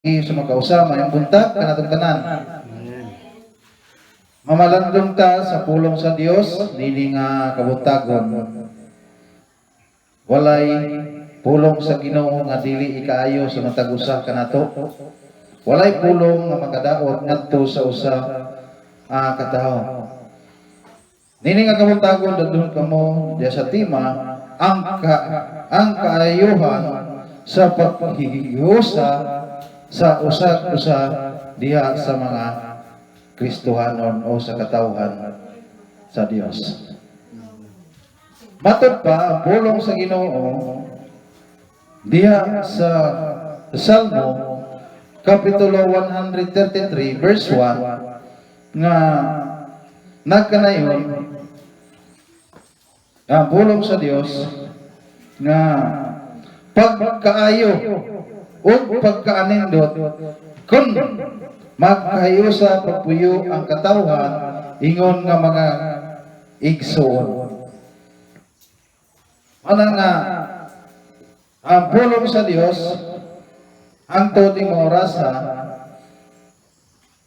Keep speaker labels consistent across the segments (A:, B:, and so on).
A: sa magkausama yung buntag kanatong tanan. Mamalandong ta sa pulong sa Dios dili nga kabuntagon. Walay pulong sa Ginoo nga dili ikaayo sa matag usa kanato. Walay pulong nga makadaot ngadto sa usa ka tawo. Dili nga kabuntagon dadun kamo diya sa tima ang kaayuhan sa paghihiusa sa usa diha sa mga Kristohanon o sa katawhan sa Dios. Matod pa ang pulong sa Ginoo diha sa Salmo Kapitulo 133 verse 1 nga nagkanayon ang pulong sa Dios nga pagkaayo o pagkaanindot kun magkahiusa pagpuyo ang katawhan ingon nga mga igsoon. Ana nga ang pulong sa Dios ang tuting orasa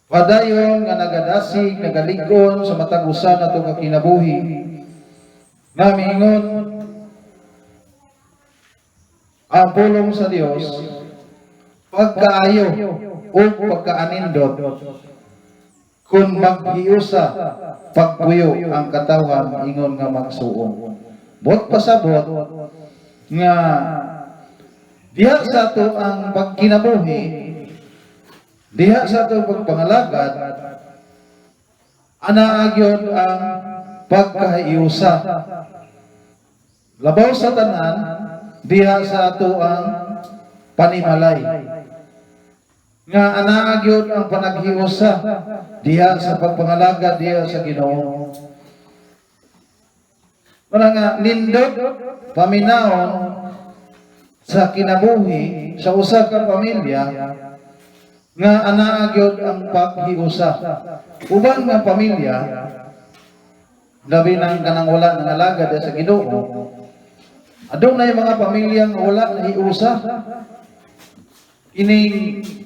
A: padayon nga nagadasig nagaligon sa matag usa nato nga kinabuhi nga miingon ang pulong sa Dios pagkaayo o pagkaanindot kung maghiusa pagpuyo ang katawhan ingon nga magsuon. Bot pasabot nga diha sa ato ang pagkinabuhi, diha sa ato pagpangalagad, anaagyon ang pagkahiusa. Labaw sa tanan, diha sa ato ang panimalay. Nga anaagyon ang panaghiusa diha sa pagpangalaga diha sa Ginoo. Wala nga nindot paminahon sa kinabuhi sa usa ka pamilya nga anaagyon ang paghiusa. Uban nga pamilya labi na kanang wala nang alaga diha sa Ginoo. Adunay mga pamilya nga wala nahiusa.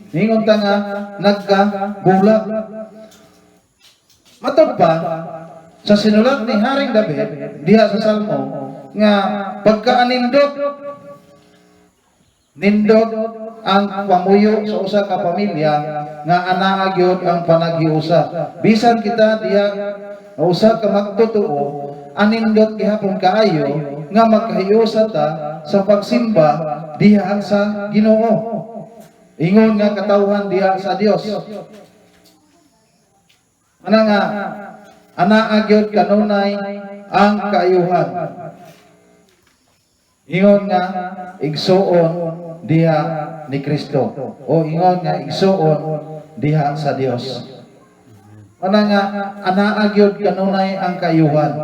A: Ningon ta nga nagkabulag. Matod pa sa sinulat ni Haring David diha sa Salmo nga pagkaanindot ang pamuyo sa usa ka pamilya nga anaagyon ang panaghiusa. Bisan kita diha usa ka magtotoo anindot gihapon kaayo nga magkahiusa ta sa pagsimba diha sa Ginoo. Ingon nga katawhan diha sa Dios. Ana nga anaagyon kanunay ang kaayuhan. Ingon nga igsuon diha ni Kristo o ingon nga igsuon diha sa Dios. Ana nga anaagyon kanunay ang kaayuhan.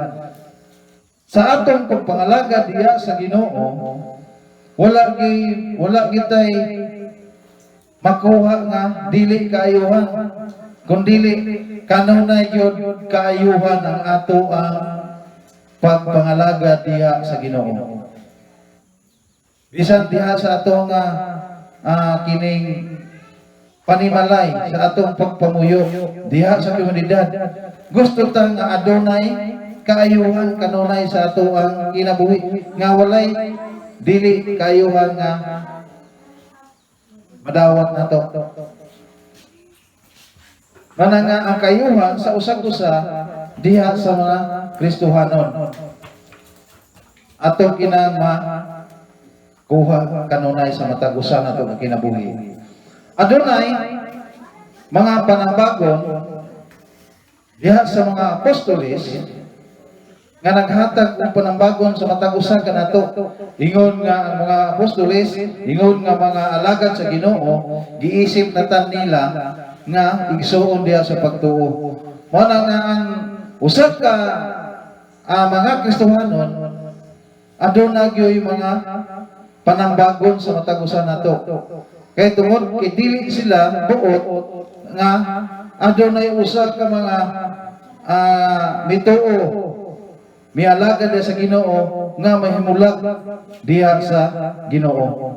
A: Sa atong pagpangalaga diha sa Ginoo, wala kitay makuha nga dili kaayuhan, kundili kanunay gyud kaayuhan ang ato ang pagpangalaga diha sa Ginoo. Bisan diha sa ato nga kining panimalay sa atong pagpamuyo diha sa komunidad, gusto ta nga adunay kaayuhan kanunay sa ato ang kinabuhi nga walay dili kaayuhan nga madawat na to. Mana nga ang kayuhan sa usag-usa diha sa mga Kristohanon. Ato kinang kuha kanunay sa matag usa nato nga kinabuhi. Adunay mga panambagon diha sa mga apostoles nga naghatag ng panambagon sa matag usa kanato. Ingon nga ang mga apostoles, ingon nga mga alagad sa Ginoo, giisip natan nila nga igsuon diha sa pagtuo. Mao nga ang usa ka mga Kristohanon aduna gyoy mga panambagon sa matag usa nato. Kay tungod kay dili sila buot nga adunay usa ka mga mituo mialaga diha sa Ginoo nga mahimulag diha sa Ginoo.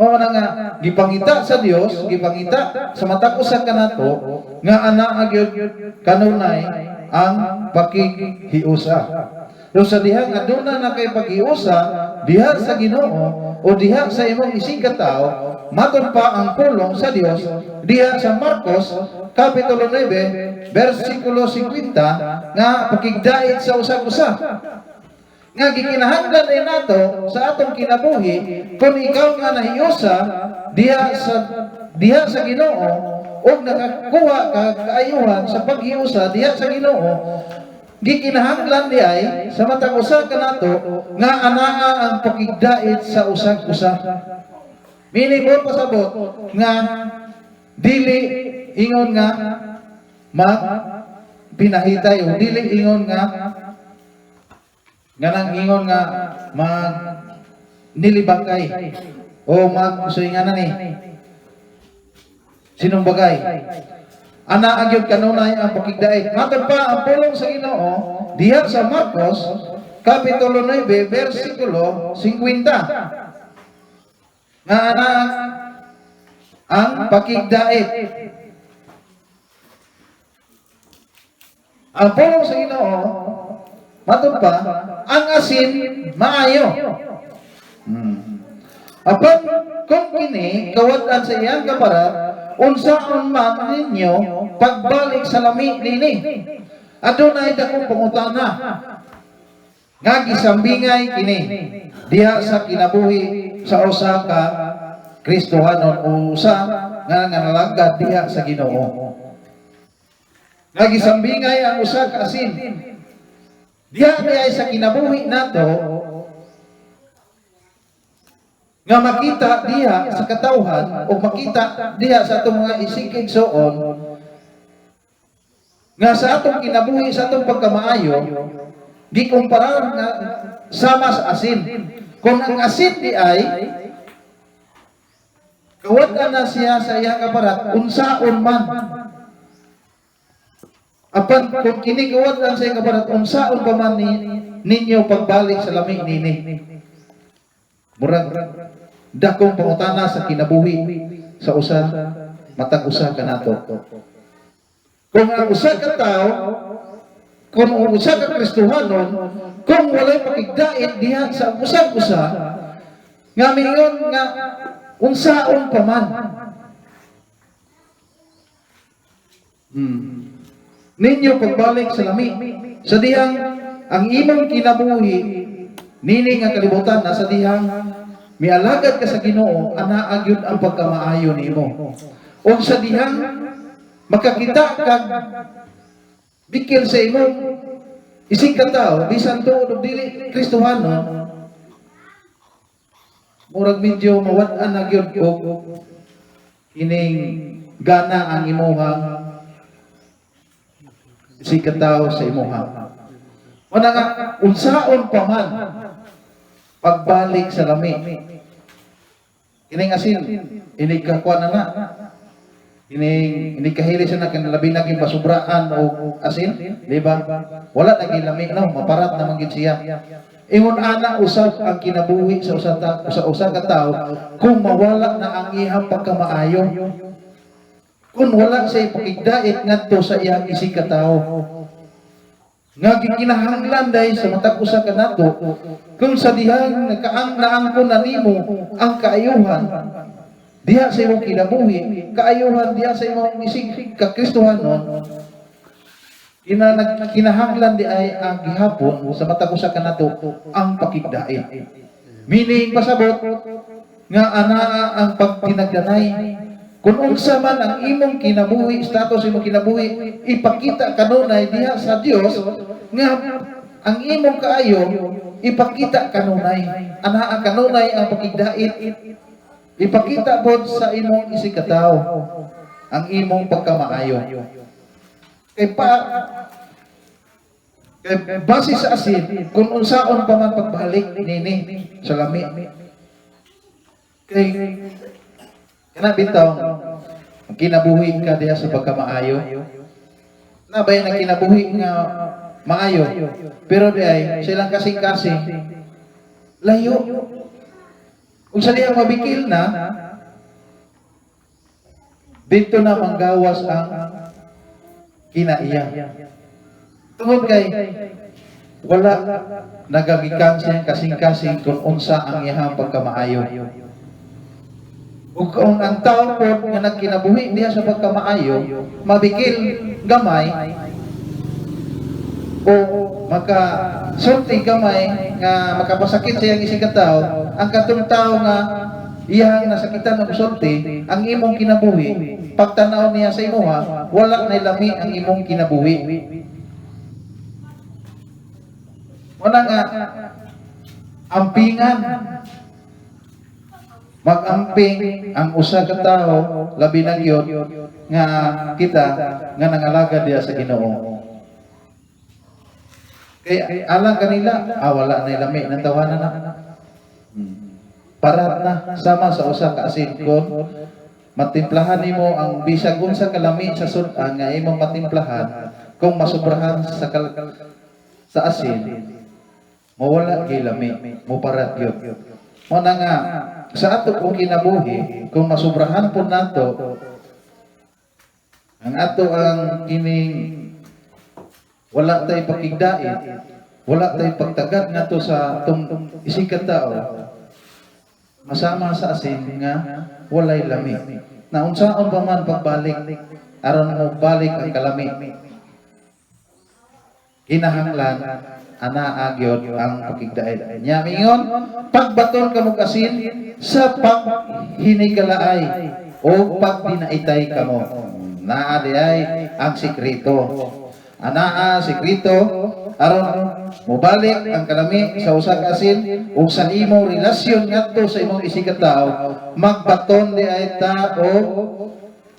A: Mao na nga gipangita sa Dios, gipangita sa matag usa kanato nga ana gyud kanunay ang pakighiusa. So sa diha nga aduna na kay paghiusa diha sa Ginoo o diha sa imong isig katawo, matud pa ang pulong sa Dios diha sa Marcos kapitulo 9 bersikulo 50 nga pakigdait sa usag-usa. Nga gikinahanglan din nato sa atong kinabuhi kung ikaw nga nahiusa diha sa Ginoo o nakakuha ka kaayuhan sa paghiusa diha sa Ginoo, gikinahanglan di ay sa matag usa kanato nga anaa ang pakigdait sa usag-usa. Meaning mo pasabot nga dili ingon nga pinahitay o dili ingon nga nang ingon nga mag nilibakay o magsuinganan ni sinong bagay. Ana agyud kanunay ang pakigdait. Matod pa ang pulong sa Ginoo diha sa Marcos kapitulo 9 bersikulo 50. Nga ana ang pakigdait. Ang pulong sa Ginoo matod pa, ang asin maayo. Apan kung kini kawat-an sa iyang kaparat, unsaon man ninyo pagbalik sa lami nini. Adunay dakong pangutana. Nga gisambingay kini diha sa kinabuhi sa usa ka Kristohanon o usa nga nalagad diha sa Ginoo. Nga gisambingay ang usa ka asin diha ay sa kinabuhi nato nga makita diha sa katawhan o makita diha sa atong mga isikigsoon nga sa atong kinabuhi sa atong pagkamaayo gikumparar nga sama sa asin. Kung ang asin di ay kawat na siya sa iyang kaparat unsaon man. Apan kung kinikawat lang sa iyang kaparat, unsaon pa man ninyo pagbalik sa lami nini. Murag, dakong pangutana sa kinabuhi sa usa, matag usa ka nato. Kung ang usa ka tao, kung ang usa ka Kristohanon, kung walay pakigdait diha sa usa-usa, nga mingon nga unsaon pa man. Ninyo pagbalik sa lami sa dihang ang imong kinabuhi nini nga kalibutan na sa dihang mialagad ka sa Ginoo anaa gyud ang pagkamaayo nimo. O sa dihang makakita kag bikil sa imong isig ka tawo bisan tuod og dili Kristohano, murag medyo mawad-an na gyud og kining gana ang imong si kataw sa imuha. Wala nga, unsaon pa man pagbalik sa lami. Ining asin, inigkakuan na. Inigkahili siya na kinalabi naging pasubraan o asin. Diba? Wala naging lami, no? Maparat na manggit siya. Ingon ana usab ang kinabuhi sa usa ka tawo kung mawala na ang iyang pagkamaayo. Kung wala sa ipakigdait ngadto sa iyang isig ka tawo. Nga gikinahanglan dahil sa matag usa ka nato kung sa dihang nakaanglaan na nimo ang kaayuhan diha sa imong kinabuhi, kaayuhan diha sa imong isig ka Kristohanon, kinahanglan di ay ang gihapon sa matag usa ka nato ang pakigdait. Meaning pasabot nga anaa ang pagtinagdanay. Kung unsa man ang imong kinabuhi, status imong kinabuhi, ipakita kanunay diha sa Dios nga ang imong kaayo ipakita kanunay. Anaa kanunay ang pakigdait. Ipakita pod sa imong isig ka tawo ang imong pagkamaayo. Kay base sa asin, kung unsaon pa man pagbalik nini sa lami. Kay kana bitaw kinabuhi ka diha sa pagkamaayo. Nabay na kinabuhi nga maayo. Pero di ay silang kasing-kasing layo. Kung sa diyang mabikil na, dito na manggawas ang kinaiya. Tungod kay wala nagagikan siyang kasing-kasing kung unsa ang iyang pagkamaayo. Ug kung ang tao po nga nagkinabuhi diha sa pagkamaayo, mabikil gamay o makasulti gamay nga makapasakit sa iyang isig tao, ang katong tao nga iyang nasakitan ng sulti, ang imong kinabuhi, pagtanaw niya sa imuha, wala na lami ang imong kinabuhi. Wala nga ampingan. Mag-amping ang usa ka tao labi na gyud nga kita nga nangalagad diha sa Ginoo. Kaya alang kanila, wala na lami ng tawanan na. Parat na sama sa usa ka asin kon matimplahan nimo ang bisag unsa kalami sa sudan nga imong matimplahan kung masubrahan sa asin mawala kay lami mo parat gyud. Mo na nga sa ato kung kinabuhi kung masubrahan po nato ang ato ang kining wala tay pakigdait, wala tay pagtagad nato sa atong isikat tao, masama sa asin nga walay lami. Na unsaon pa man pagbalik aron mo balik ang kalami. Kinahanglan ana agyod ang pakigdait. Nya mingon pagbaton kamo asin sa paghinigalaay o pagdinaitay kamo. Naa diay ang sikreto. Anaa sikreto aron mobalik ang kalami sa usa ka asin ug sa imong relasyon ngadto sa imong isikat tao magbaton di ay ta o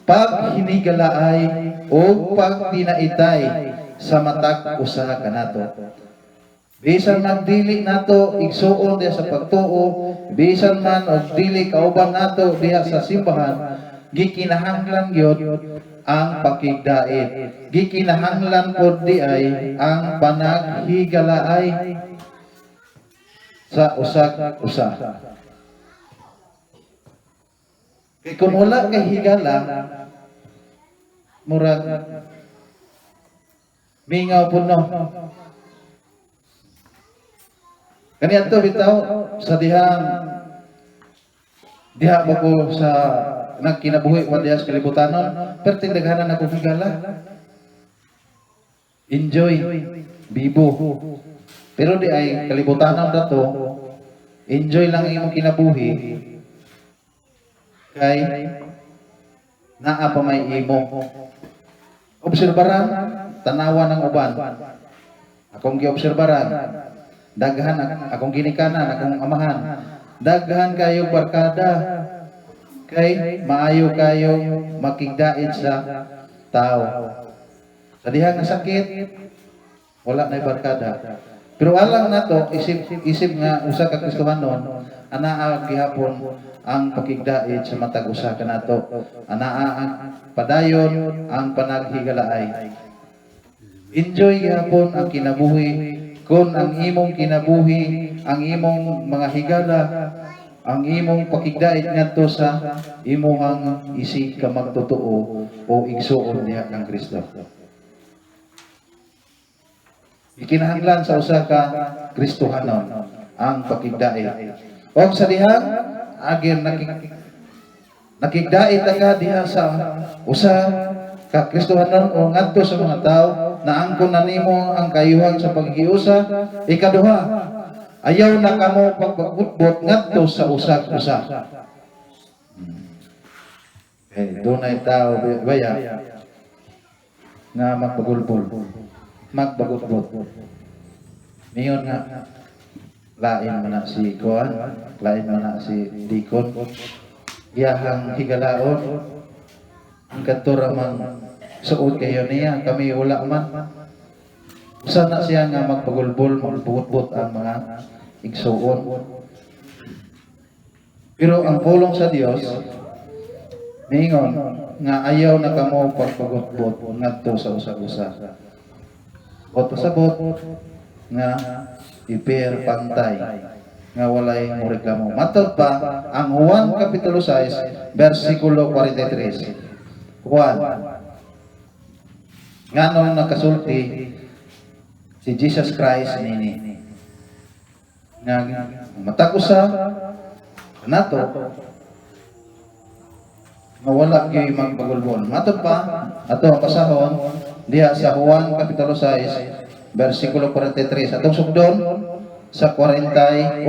A: paghinigalaay o pagdinaitay sa matag usa kanato. Bisan man dili nato igsuon diha sa pagtuo, bisan man og dili kauban nato diha sa simbahan, gikinahanglan gyud ang pakigdait. Gikinahanglan pod di ay ang panaghigalaay sa usa. Kay kung wala kay higala, murag mingaw po no. Kaniadto bitaw sa diha ba ko sa nagkinabuhi wa diha sa kalibutanon, perting daghanan ako higala. Enjoy, bibo. Pero di ay kalibutanon dato, enjoy lang imong kinabuhi. Kay naa pa may imo. Obserbaran, tanawan ng uban. Akong giobserbaran, daghan akong ginikanan, akong amahan. Daghan kayo barkada. Kay maayo kayo makigdait sa tao. Sa diha nga sakit, wala na barkada. Pero alang nato isip nga usa ka Kristohanon, anaa gihapon ang pakigdait sa matag usa kanato. Anaa ang padayon ang panaghigalaay. Enjoy gihapon ang kinabuhi kun ang imong kinabuhi, ang imong mga higala, ang imong pakigdait ngadto sa imong isig ka magtotoo o igsuon diha kang Kristo. Ikinahanglan sa usa ka Kristohanon ang pakigdait. O sa diha agin nakigdait ka diha sa usa ka Kristohanon o ngadto sa mga tao na angkon na nimo ang kayuhan sa paghiusa. Ikaduha, ayaw na kamo pagpagutbot ngadto sa usa-usa. Dunay tao baya nga magpagulbol, magpagutbot. Niyon nga lain man na si Kuan, lain man na si Dikon. Iyahang higalaon ang kantora man suod kayo niya, kami wala man. Usa na siya nga magpagulbol, magpugutbot ang mga igsuon. Pero ang pulong sa Dios ningon nga ayaw na kamo pagpagutbot ngadto sa usa-usa. O pasabot nga iper pantay. nga walay mo reklamo. Matod pa ang Juan kapitulo 6 versikulo 43. Juan, nganong nakasulti si Jesus Christ nini nga matagusa nato mawala gyud magpagulbon. Matod pa ato ang pasahon diha sa Juan kapitulo 6 versikulo 43 atong sugdon sa 41.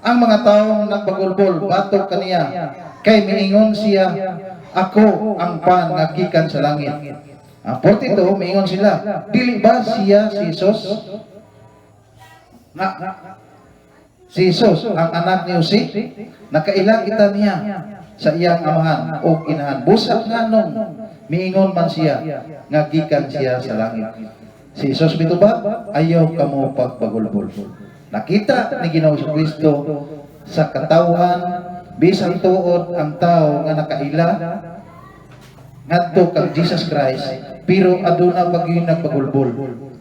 A: Ang mga taong nagpagulbol batok kaniya kay miingon siya, ako ang pan nga gikan sa langit. Ang 42 miingon sila, dili ba siya si Jesus? Si Jesus ang anak ni Jose, nakaila kita niya sa iyang amahan o inahan. Busak nga nung miingon man siya nga gikan siya sa langit. Si Jesus bito ba? Ayaw kamo pagpagulbol. Nakita ni Ginoong Kristo sa katawhan bisan tuod ang tao nga nakaila ngadto kang Jesus Christ, pero aduna pagyoy nagpagulbol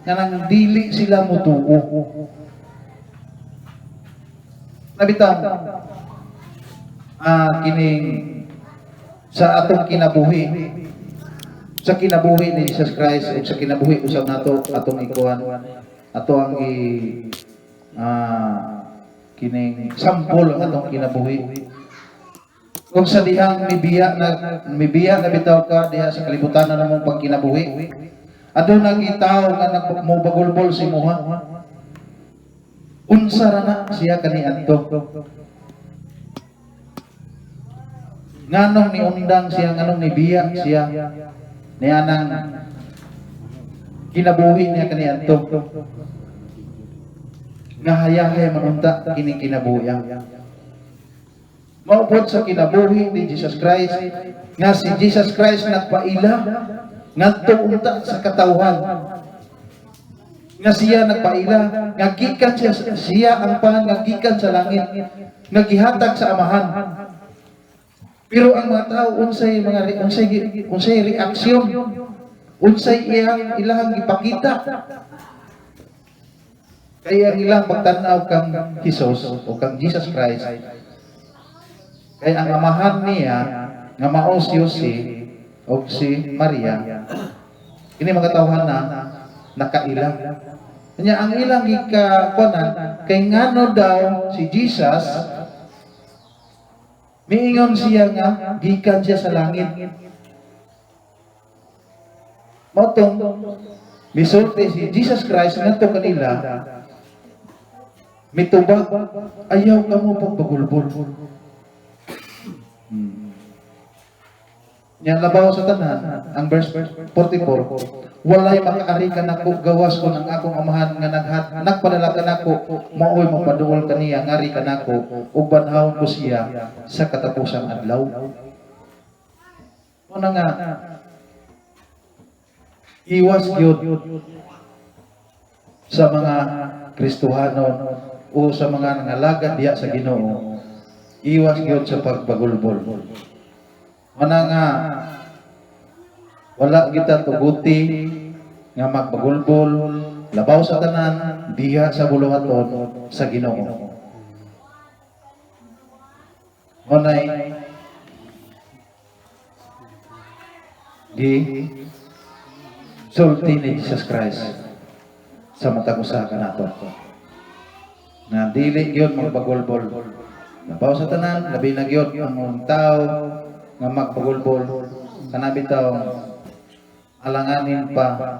A: nga nang dili sila mutuo. Nabitaw kining sa atong kinabuhi, sa kinabuhi ni Jesus Christ o sa kinabuhi usab nato atong ikuan ato ang kining sampol ang atong kinabuhi. Kung sa dihang mibiya na bitaw ka diha sa kalibutan na namong pagkinabuhi, aduna gitaw nga nagmubagulbol si moha. Unsa ra na siya kaniadto? Nganong ni undang siya, nganong ni biya siya nianang kinabuhi niya kaniadto. Nga hayahay manunta kini kinabuhi. Maupod sa kinabuhi ni Jesus Christ nga si Jesus Christ nagpaila ngadto unta sa katawhan. Nga siya nagpaila nga gikan siya ang pan nga gikan sa langit nga gihatag sa amahan. Pero ang mga tao unsay reaksyon, unsay ilang ipakita. Kaya ilang pagtanaw kang Jesus o kang Jesus Christ, kaya ang amahan niya nga mao si Jose o si Maria, ini mga tawhan na nakaila. Kanya ang ilang gikakuanan kay ngano daw si Jesus miingon siya nga gikan siya sa langit. Motong misulti si Jesus Christ ngadto kanila mitubag, ayaw ka mo pagpagulbol. Yan labaw sa tanan, ang verse 44, walay makaari ka nako gawas ko ng akong amahan nga nagpadala ka nako, maoy magpaduol kaniya, ngari ka nako, ug banhawon ko siya sa katapusang adlaw. Ano nga, iwas yun sa mga Kristohano o sa mga nangalagad diya sa Ginoo, iwas yun sa pagpagulbol. Mana nga wala kita tuguti nga magpagulbol, labaw sa tanan diha sa buluhaton sa Ginoo. Monay di sulti ni Jesus Christ sa matag usa kanato na dili gyud magpagulbol. Labaw sa tanan, labi na gyud ang tao nga magpagulbol kana bitaw alanganin pa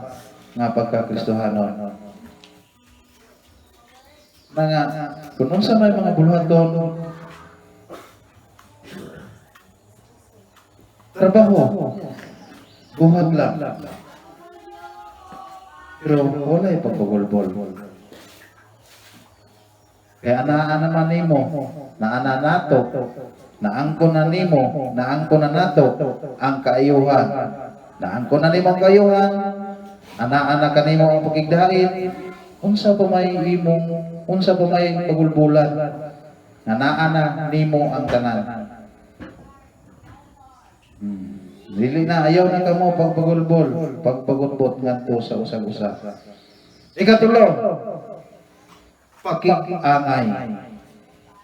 A: nga pagka-Kristohanon. Mga kung unsa may mga buluhaton trabaho buhat lang pero walay pagpagulbol. Kaya ana man nimo, naana nato, naangkon na nimo, naangkon na nato ang kaayuhan. Naangkon na nimo ang kaayuhan, ana kanimo ang pagigdahit, unsa pa may imong, unsa pa may pagulbulan, naana nimo ang tanan. Dili na, ayaw na kamo pagpagulbol, pagpagulbot ngadto sa usag-usa. Ikatulo, pakig-angay.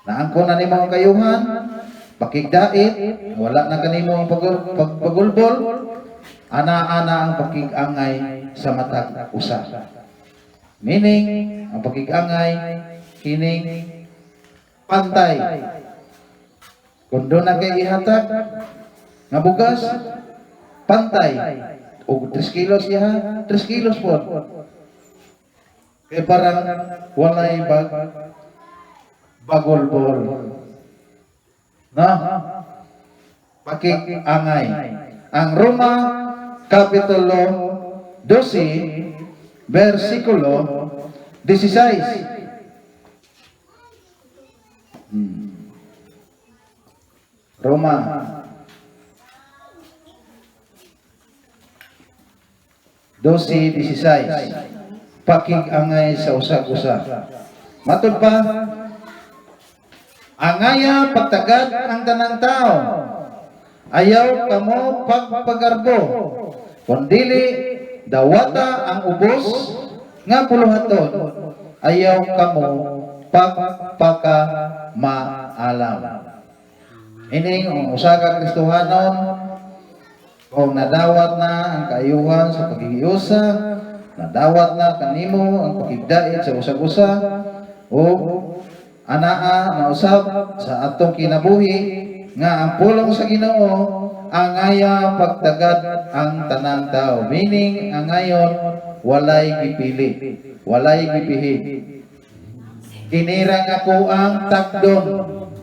A: Naangko na nimo ang kayuhan, pakigdait, wala na kanimo ang pagulbol, ana-ana ang pakigangay sa matag usa. Meaning, ang pakigangay kining pantay. Kung doon na kay ihatag nga bugas, pantay. O 3 kilos iha, 3 kilos po. Kaya parang walay bagol-bol. Na? Pakigangay. Ang Roma Kapitulo 12, versikulo 16. Roma 12:16. Pakig-angay sa usag-usa. Matod pa, angaya pagtagad ang tanang tao. Ayaw kamo pagpagarbo. Kundili dawata ang ubos nga puluhaton. Ayaw kamo pagpakamaalam. Ining ang usa ka Kristohanon kung nadawat na ang kaayuhan sa paghihiusa, nadawat na kanimo ang pakigdait sa usag-usa o anaa na usab sa atong kinabuhi nga ang pulong sa Ginoo angaya pagtagad ang tanang tao. Meaning angayon walay gipili, walay gipihid. Inirang ako ang tagdon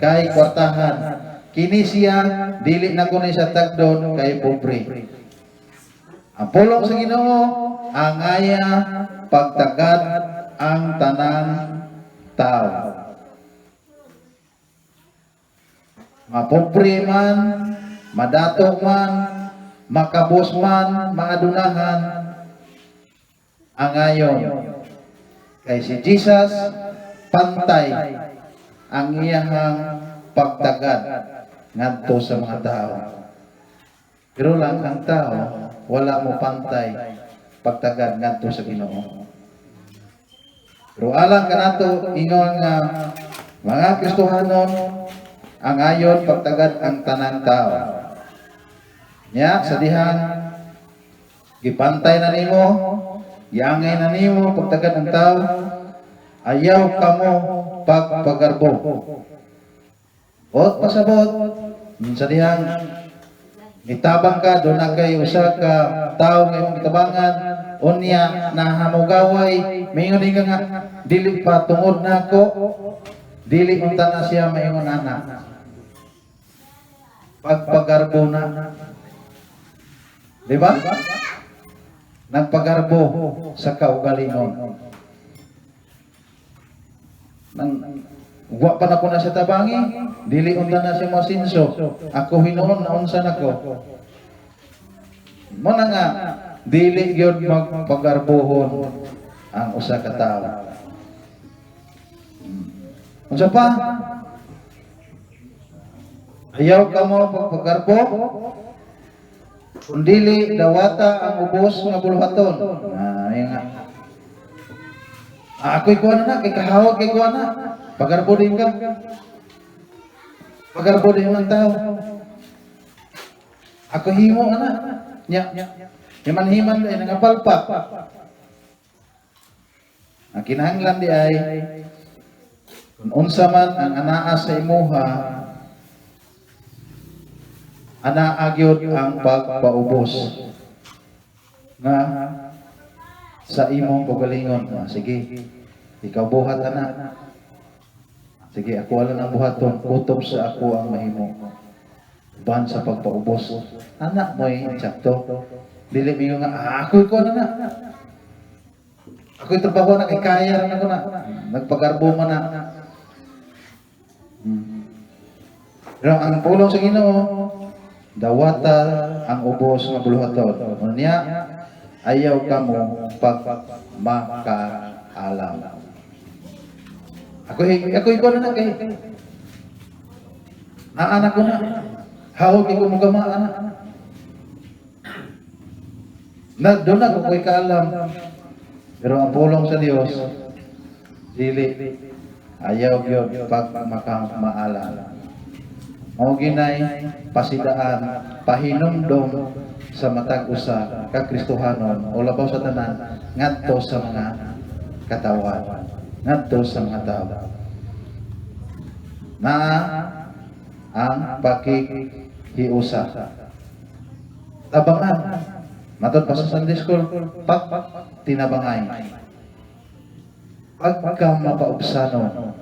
A: kay kwartahan. Kini siya dili na kuno sa tagdon kay pobre. Ang pulong sa Ginoo angaya pagtagad ang tanang tao. Mapobre man, madato man, makabos man, maadunahan, angayon. Kay si Jesus pantay ang iyang pagtagad ngadto sa mga tao. Pero lang ang tao wala mo pantay pagtagad ngadto sa Ginoo. Pero alang kanato ingon nga mga Kristohanon ang ayon pagtagad ang tanang tao. Nya sa dihang gipantay na nimo, giangay na nimo pagtagad ang tao, ayaw kamo pagpagarbo. Ot pasabot sa dihang itabang ka do na kay usa ka tawo nga imong gitabangan unya nahamugaway mingon nga dili pa tungod nako dili unta na siya maingon ana pagpagarbo na, di ba? Nagpagarbo sa kaugalingon. Wa pa na ko na sa tabangi, dili unta na siya masinso. Ako hinuon na unsa nako. Mo na nga dili gyud magpagarbohon ang usa ka tawo. Unsa pa? Ayaw ka mo pagpagarbo, kung dili dawata ang ubos nga buluhaton. Ayun nga. Ako'y kuha na, kay kahawag kay kuha na. Pagarbo din ka. Pagarbo din ng tao. Ako himo na. Himan-himan din, nangapalpak. Ang kinahanglan di ay, kung unsa man ang anaa sa imuha, anaagyod ang pagpaubos nga sa imong pagalingon. Sige, ikaw buhat na. Sige, ako wala ng buhaton. Kutob sa ako ang mahimo. Ban sa pagpaubos. Anak mo sakto. Dili mo nga, ako'y ko na. Ako'y trabaho na, kay kaya na ko na. Nagpagarbo man na. Pero ang pulong sa Ginoo, dawata ang ubos nga buluhaton. Unya, ayaw ka mo pagmakaalam. Ako ikaw na kay naanak ko na. Hawag ko mo gama anak. Doon ako kaalam. Pero ang pulong sa Dios, dili. Ayaw gyud pag makamaalam. Mao ginay pasidaan, pahinumdom sa matag usa ka Kristohanon o labaw sa tanan ngadto sa mga katawan, ngadto sa mga tao. Na ang pakikiusa. Tabangan. Matod pa sa Sunday School, tinabangay. Pagka mapaubsano,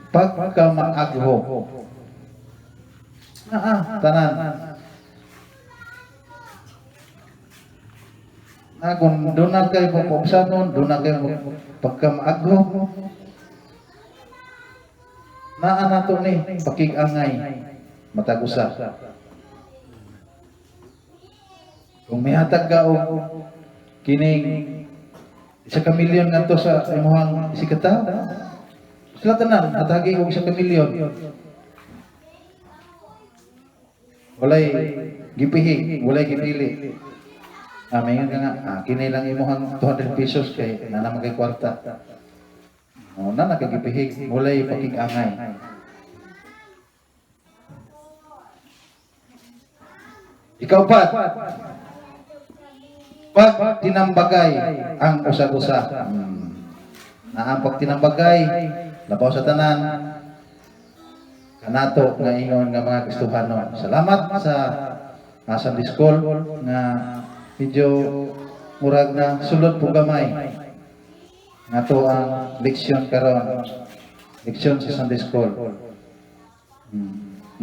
A: pagka maagho, tanan. Kung doon na kayo mapaubsano, doon na kayo pagka maagho, nato ni pakigangay, matagusa. Kung may hatag ka o kining 1 milyon nga to sa imuhang sikata, sila tanan, hatagi og 1 milyon. Walay gipihi, walay gipili. Mayon ka nga, kini lang imuhang 200 pesos kay naman kay kwarta. O na nakagipihi, walay pakigangay. Ikaw pa, pag tinambagay ang usa-usa, na ang pag tinambagay, labaw sa tanan, kanato nga ingon nga mga Kristohanon. Salamat sa Sunday School nga medyo murag na sulod po gamay. Nga to ang leksyon karon, leksyon sa Sunday School.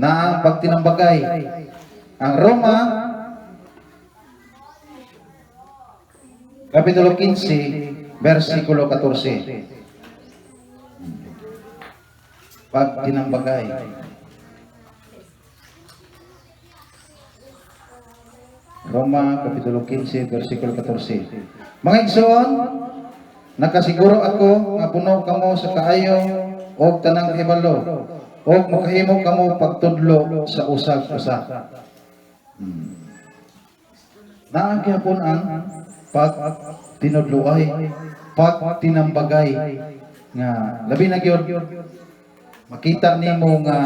A: Na ang pag tinambagay, ang Roma Kapitulo 15, versikulo 14. Pag tinambagay. Roma, Kapitulo 15, versikulo 14. Mga igsoon, nakasiguro ako nga puno kamo sa kaayo o tanang hibalo o makahimo kamo pagtudlo sa usag-usa. Naagihapon ang pag tinudluay, pag tinambagay nga labi na gyud makita nimo nga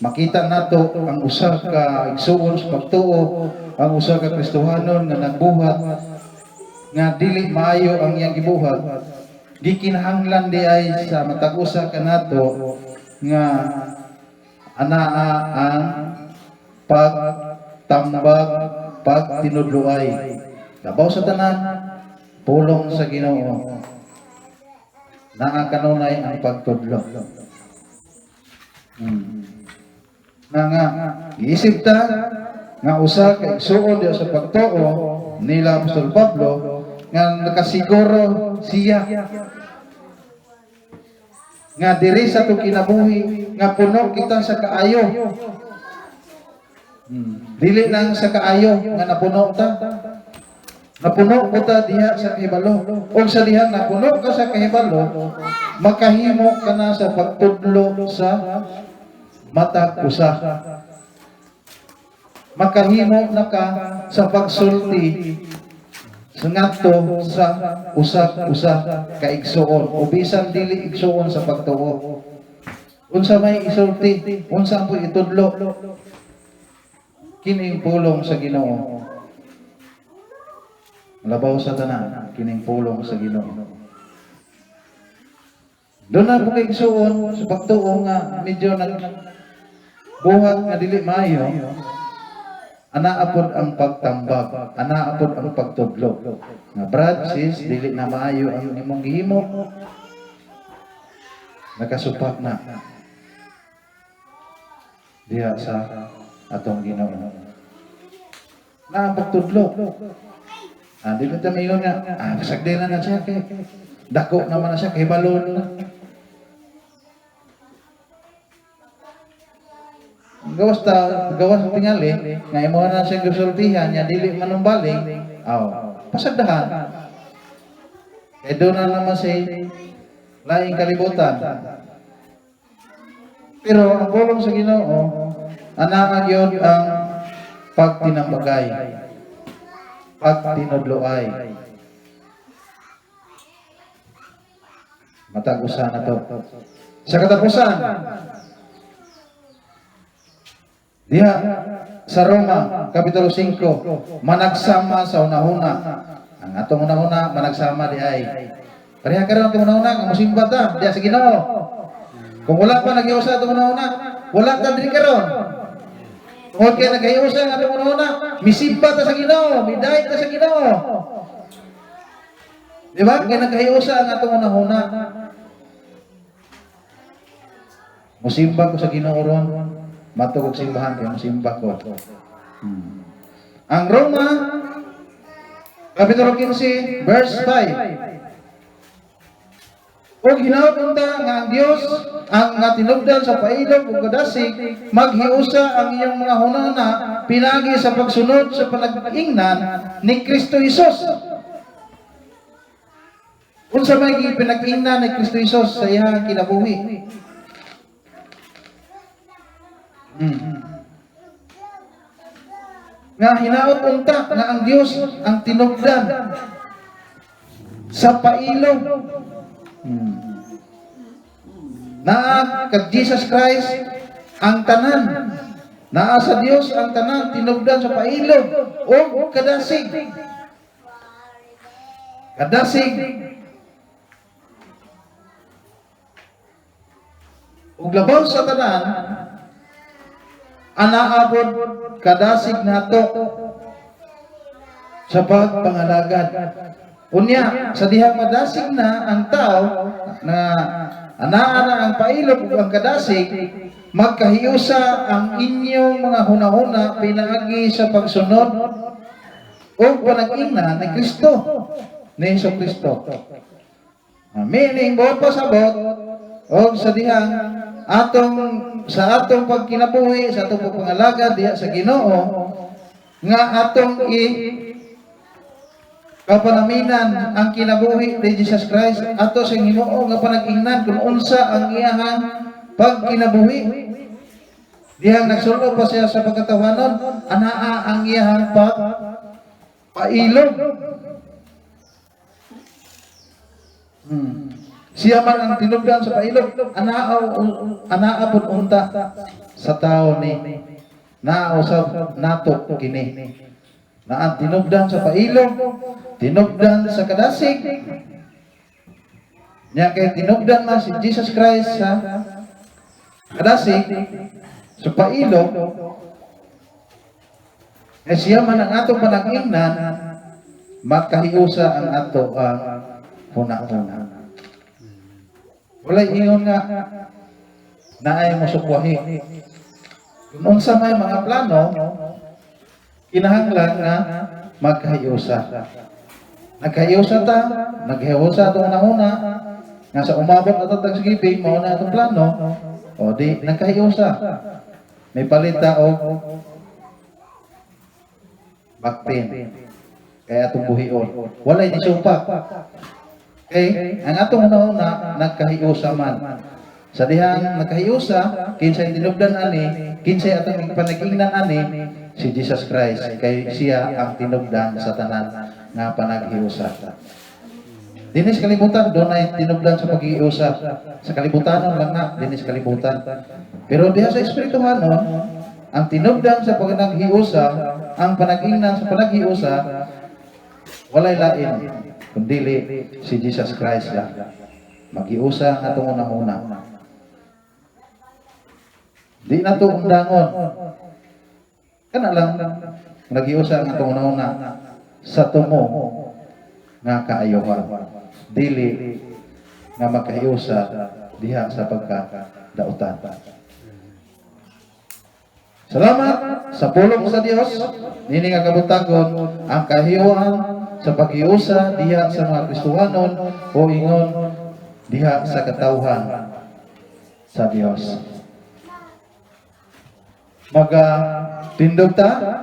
A: makita nato ang usa ka igsuon sa pagtuo, ang usa ka Kristohanon nga nagbuhat nga dili maayo ang iyang gibuhat, gikinahanglan di ay sa matag usa kanato nga anaa ang pagtambag, pag tinudluay. Labaw sa tanan, pulong sa Ginoo. Nakakanunay ang pagtudlo. Nga, iisip ta, nga usa ka igsuon diya sa pagtuo nila Apostol Pablo, nga nakasiguro siya. Nga diri sa to kinabuhi, nga puno kita sa kaayo. Dili lang sa kaayo, nga napuno ta. Napuno ko ta diha sa kahibalo. O sa diha napuno ka sa kahibalo, makahimo ka na sa pagtudlo sa matag usa. Makahimo na ka sa pagsulti sa ngadto sa usa-usa ka igsuon o bisan dili igsuon sa pagtuo. Unsa may isulti, unsa po itudlo, kining pulong sa Ginoo. Labaw sa tanan, kining pulong sa Ginoo. Doon na po kay igsuon sa pagtuo nga medyo buhat nga dili maayo. Anaapod ang pagtambag, anaapod ang pagtudlo. Nga brad, sis, dili na maayo ang imong gihimo. Nakasupak na diha sa atong Ginoo. Na ang pagtudlo. Di ba tayo yun nga, pasagdilan na siya kay dako naman na siya kay balon na. Gawas tingali, nga imo na siya gusultihan, niya dili manumbaling, pasagdahan. Kaya doon na naman si laing kalibutan. Pero ang pulong sa Ginoo, anaan yun ang pagtinambagay, pagtinudloay. Matagusan na to. Sa katapusan, diha sa Roma, Kapitulo 5, managsama sa una-una. Ang atong una-una, managsama di ay. Pareha ka rin atong una-una, ang musimba ta, diha sa Ginoo. Kung wala pa nag-iusa atong una-una, wala ka din ka ron. Kung kaya nag-iusa ang atong una-una, misimba ta sa Ginoo, miday ta sa Ginoo. Di ba? Kaya nag-iusa ang atong una-una. Musimba ko sa Ginoo ron, matugog simbahan kaya musimba ko. Ang Roma, Kapitulo 15, verse 5. O ginaot unta nga ang Dios ang nga tinubdan sa pailog ug kadasig maghiusa ang iyong mga hunana pinagi sa pagsunod sa panag-ingnan ni Kristo Hesus. Unsa may pinag-ingnan ni Kristo Hesus sa iyang kinabuhi? Nga hinaot unta nga ang Dios ang tinubdan sa pailog. Naa kag Jesus Christ ang tanan. Naa sa Dios ang tanan tinubdan sa pailog o kadasig. Kadasig. Ug labaw sa tanan anaabot kadasig nato sa pagpangalagad. Unya, sa dihang madasig na ang tao na anaa na ang pailog ug ang kadasig, magkahiusa ang inyong mga hunahuna pinaagi sa pagsunod o panag-ingnan ni Kristo, ni Hesus Kristo. Meaning, buot pasabot o sa dihang sa atong pagkinabuhi, sa atong pagpangalagad diha sa Ginoo, nga atong kapanaminan ang kinabuhi ni Jesus Christ ato sa Ginoo nga panag-ingnan kung unsa ang iyang pagkinabuhi. Dihang nagsulod pa siya sa pagkatawanon, anaa ang iyang pailog. Siya man ang tinubdan sa pailog, anaa pud unta sa tao ni nausab nato kini. Na ang tinubdan sa pailog, tinubdan sa kadasig. Nya kay tinubdan man si Jesus Christ sa kadasig, sa pailog, eh siya man ang atong panag-ingnan, makahiusa ang ato ang huna-huna. Walay ingon nga naay mo sukwahi. Kung unsa may mga plano, kinahanglan nga magkahiusa. Nagkahiusa ta, naghiusa itong una-una, nga sa umabot na ito tagsigibig, mauna itong plano, o di, nagkahiusa. May palita o bakpin. Kaya itong buhion. Walay di supak. Okay? Ang atong una-una, nagkahiusa man. Sa dihang nagkahiusa, kinsay tinubdan ani, kinsay atong panag-ingnan ani, si Jesus Christ, kay siya ang tinubdan sa tanan nga panaghiusa. Dinis kalibutan, doon ay tinubdan sa paghiusa. Sa kalibutan lang na, dinis kalibutan. Pero diha sa espirituhan, ang tinubdan sa panaghiusa, ang panag-ingnan sa panaghiusa, walay lain, kundi si Jesus Christ lang. Maghiusa nga itong una-una. Di na ito undangon. Kana lang nagiusa ang itong una-una sa tumo nga kaayohan. Dili nga magkahiusa diha sa pagkadautan. Salamat sa pulong sa Dios. Nini nga kabutagon ang kahiuan sa paghiusa diha sa mga Kristohanon o ingon diha sa katawhan sa Dios. Tindog ta